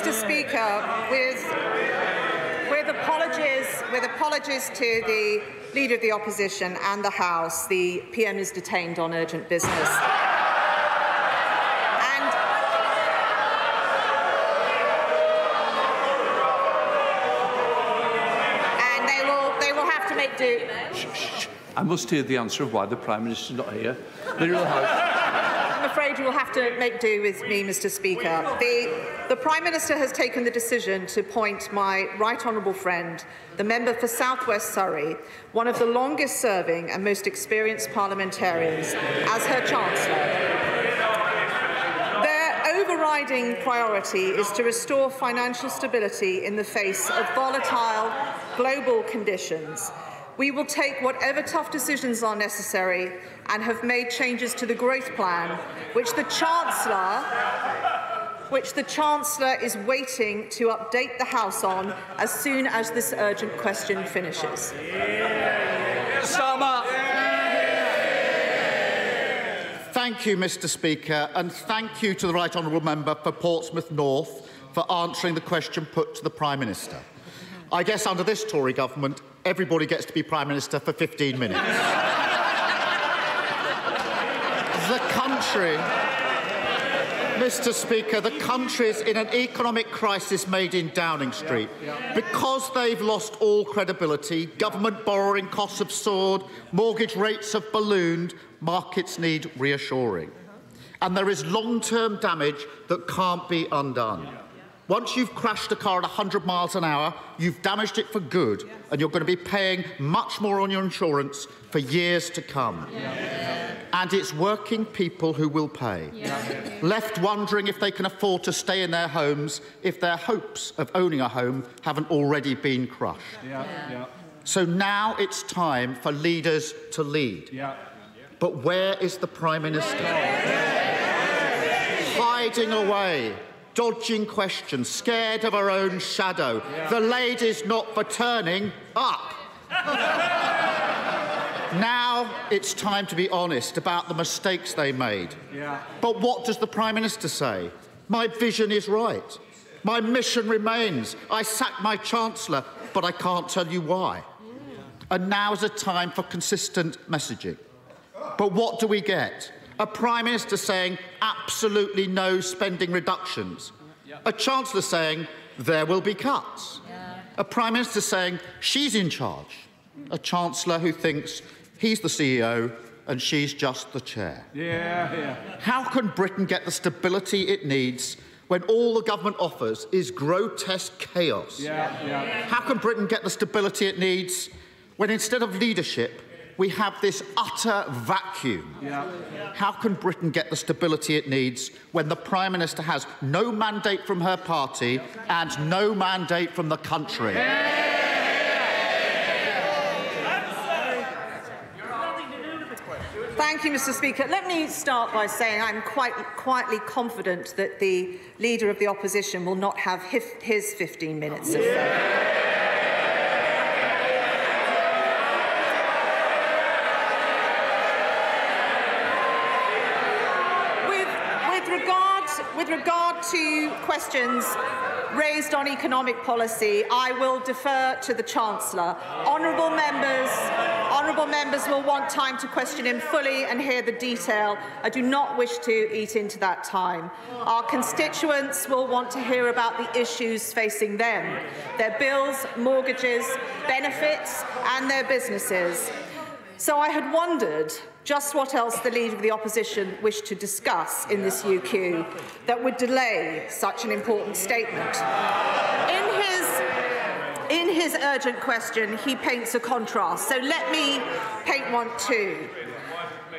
Mr. Speaker, with apologies to the Leader of the Opposition and the House, the PM is detained on urgent business. And they will have to make do. I must hear the answer of why the Prime Minister is not here. Leader of the House. I'm afraid you will have to make do with me, Mr. Speaker. The Prime Minister has taken the decision to appoint my right honourable friend, the member for South West Surrey, one of the longest-serving and most experienced parliamentarians, as her Chancellor. Their overriding priority is to restore financial stability in the face of volatile global conditions. We will take whatever tough decisions are necessary and have made changes to the growth plan, which the Chancellor is waiting to update the House on as soon as this urgent question finishes. Starmer. Thank you, Mr. Speaker, and thank you to the Right Honourable Member for Portsmouth North for answering the question put to the Prime Minister. I guess under this Tory government, everybody gets to be Prime Minister for 15 minutes. The country, Mr. Speaker, the country is in an economic crisis made in Downing Street. Because they've lost all credibility, government borrowing costs have soared, mortgage rates have ballooned, markets need reassuring. And there is long-term damage that can't be undone. Once you've crashed a car at 100 miles an hour, you've damaged it for good, and you're going to be paying much more on your insurance for years to come. And it's working people who will pay, left wondering if they can afford to stay in their homes if their hopes of owning a home haven't already been crushed. So now it's time for leaders to lead. But where is the Prime Minister? Hiding away, dodging questions, scared of her own shadow. The lady's not for turning up. Now it's time to be honest about the mistakes they made. But what does the Prime Minister say? My vision is right. My mission remains. I sacked my Chancellor, but I can't tell you why. And now is a time for consistent messaging. But what do we get? A Prime Minister saying absolutely no spending reductions. A Chancellor saying there will be cuts. A Prime Minister saying she's in charge. A Chancellor who thinks he's the CEO and she's just the chair. How can Britain get the stability it needs when all the government offers is grotesque chaos? How can Britain get the stability it needs when instead of leadership we have this utter vacuum? How can Britain get the stability it needs when the Prime Minister has no mandate from her party and no mandate from the country? Thank you, Mr. Speaker. Let me start by saying I'm quite quietly confident that the Leader of the Opposition will not have his 15 minutes of fame. With regard to questions raised on economic policy, I will defer to the Chancellor. Honourable members will want time to question him fully and hear the detail. I do not wish to eat into that time. Our constituents will want to hear about the issues facing them, their bills, mortgages, benefits and their businesses. So I had wondered just what else the Leader of the Opposition wished to discuss in this UQ that would delay such an important statement. In his urgent question, he paints a contrast, so let me paint one too.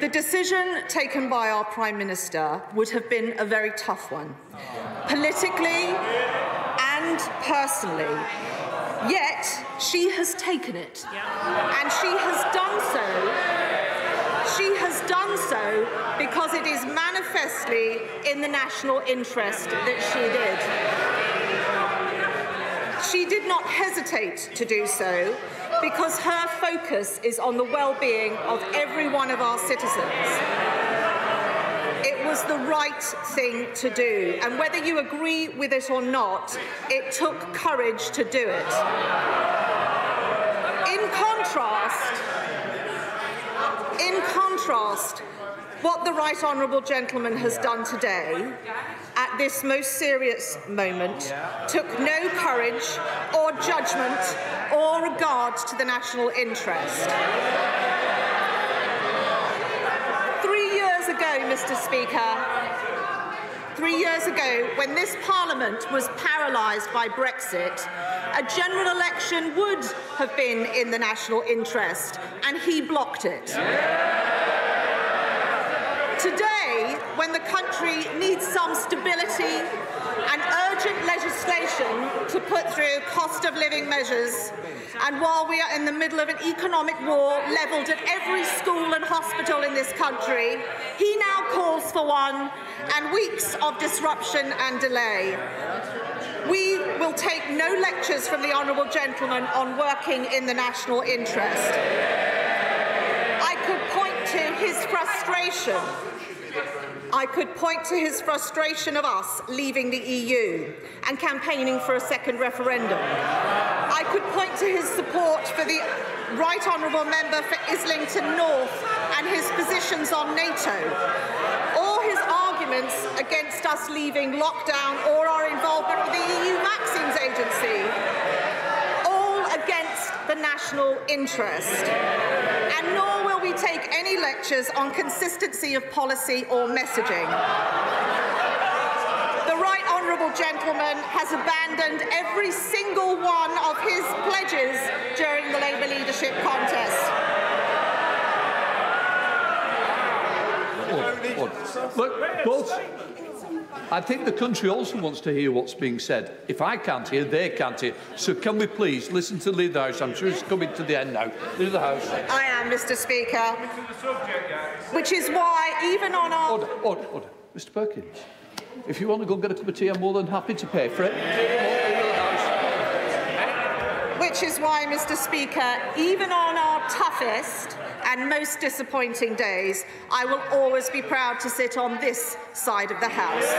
The decision taken by our Prime Minister would have been a very tough one, politically and personally. Yet, she has taken it, and she has done so. She has done so because it is manifestly in the national interest that she did. She did not hesitate to do so because her focus is on the well-being of every one of our citizens. It was the right thing to do, and whether you agree with it or not, it took courage to do it. In contrast, what the Right Honourable Gentleman has done today, at this most serious moment, took no courage or judgment or regard to the national interest. 3 years ago, Mr. Speaker, 3 years ago, when this Parliament was paralysed by Brexit, a general election would have been in the national interest, and he blocked it. Today, when the country needs some stability and urgent legislation to put through cost of living measures, and while we are in the middle of an economic war levelled at every school and hospital in this country, he now calls for one, and weeks of disruption and delay. We will take no lectures from the Honourable Gentleman on working in the national interest. I could point to his frustration of us leaving the EU and campaigning for a second referendum. I could point to his support for the Right Honourable Member for Islington North and his positions on NATO, or his arguments against us leaving lockdown or our involvement with the EU Vaccines Agency, all against the national interest. And nor will we take any lectures on consistency of policy or messaging. The Right Honourable Gentleman has abandoned every single one of his pledges during the Labour leadership contest. Look, both. I think the country also wants to hear what's being said. If I can't hear, they can't hear. So can we please listen to Leader of the House? I'm sure it's coming to the end now. Leader of the House. I am, Mr. Speaker. Which is why, even on our... Order. Mr. Perkins, if you want to go and get a cup of tea, I'm more than happy to pay for it. Which is why, Mr. Speaker, even on our toughest and most disappointing days, I will always be proud to sit on this side of the House.